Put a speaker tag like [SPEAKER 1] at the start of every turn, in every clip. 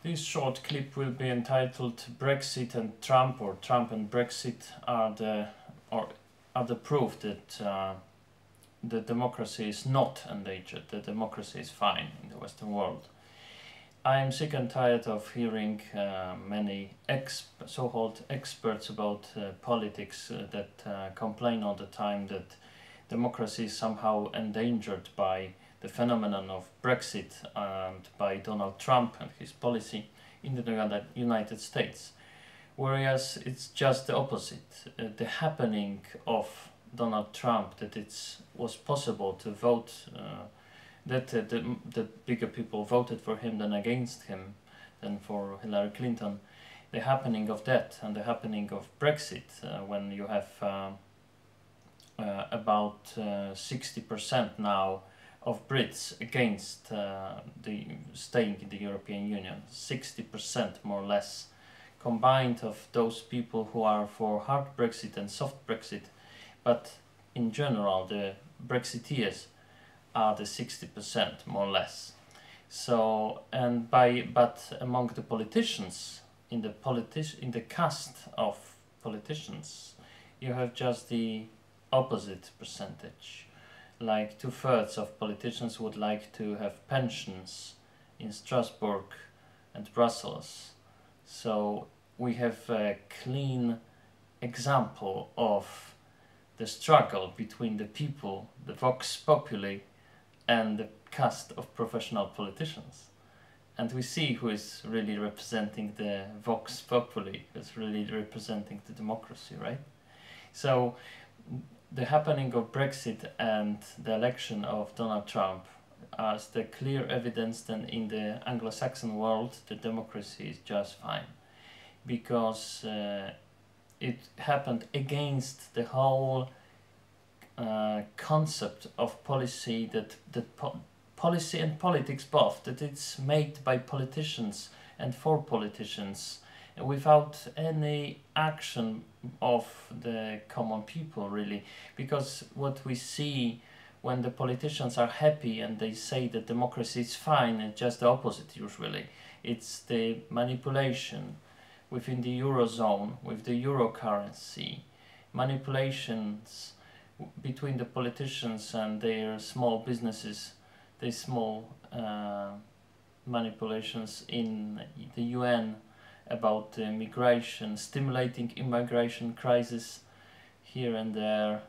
[SPEAKER 1] This short clip will be entitled "Brexit and Trump" or "Trump and Brexit are the proof that the democracy is not endangered. The democracy is fine in the Western world. I am sick and tired of hearing many so-called experts about politics that complain all the time that democracy is somehow endangered by the phenomenon of Brexit and by Donald Trump and his policy in the United States. Whereas it's just the opposite. The happening of Donald Trump, that it was possible to vote, that bigger people voted for him than against him, than for Hillary Clinton. The happening of that and the happening of Brexit, when you have about 60% now of Brits against the staying in the European Union, 60% more or less, combined of those people who are for hard Brexit and soft Brexit, but in general the Brexiteers are the 60% more or less. So but among the politicians, in the cast of politicians, you have just the opposite percentage. Like 2/3 of politicians would like to have pensions in Strasbourg and Brussels. So we have a clean example of the struggle between the people, the vox populi, and the caste of professional politicians. And we see who is really representing the vox populi, who is really representing the democracy, right? So the happening of Brexit and the election of Donald Trump as the clear evidence that in the Anglo-Saxon world the democracy is just fine, because it happened against the whole concept of policy, policy and politics both, that it's made by politicians and for politicians without any action of the common people, really. Because what we see when the politicians are happy and they say that democracy is fine, it's just the opposite usually. It's the manipulation within the Eurozone, with the euro currency, manipulations between the politicians and their small businesses, the small manipulations in the UN about migration, stimulating immigration crisis here and there,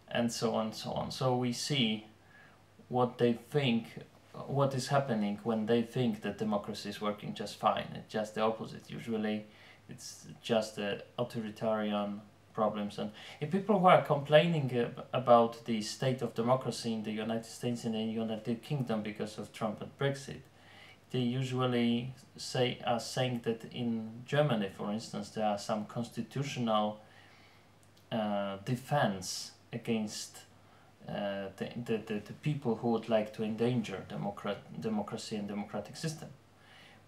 [SPEAKER 1] and so on, so on. So we see what they think, what is happening when they think that democracy is working just fine. It's just the opposite. Usually it's just the authoritarian problems. And if people who are complaining about the state of democracy in the United States and the United Kingdom because of Trump and Brexit, they usually are saying that in Germany, for instance, there are some constitutional defense against the people who would like to endanger democracy and democratic system.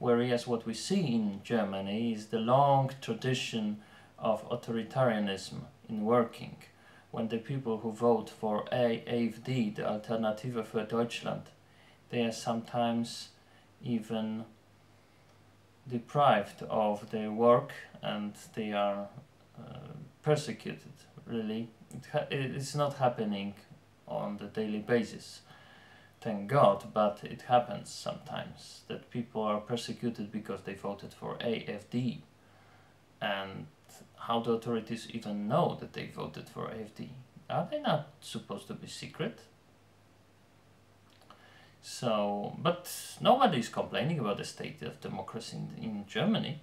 [SPEAKER 1] Whereas what we see in Germany is the long tradition of authoritarianism in working, when the people who vote for AfD, the Alternative für Deutschland, they are sometimes even deprived of their work and they are persecuted, really. It's not happening on the daily basis, thank God, but it happens sometimes that people are persecuted because they voted for AfD. And how the authorities even know that they voted for AfD? Are they not supposed to be secret? So, but nobody is complaining about the state of democracy in Germany.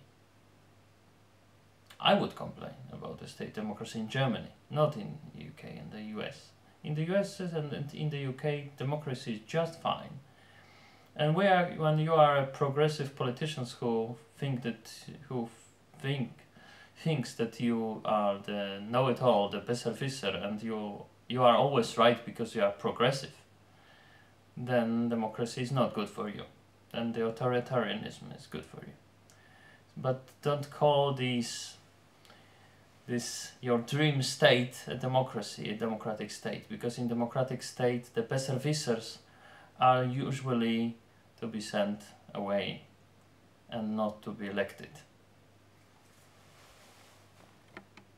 [SPEAKER 1] I would complain about the state democracy in Germany, not in the UK and the US. In the US and in the UK, democracy is just fine. And when you are a progressive politicians who thinks that you are the know-it-all, the besserwisser, and you are always right because you are progressive, then democracy is not good for you. Then the authoritarianism is good for you. But don't call this your dream state a democracy, a democratic state, because in democratic state the besserwissers are usually to be sent away. and not to be elected.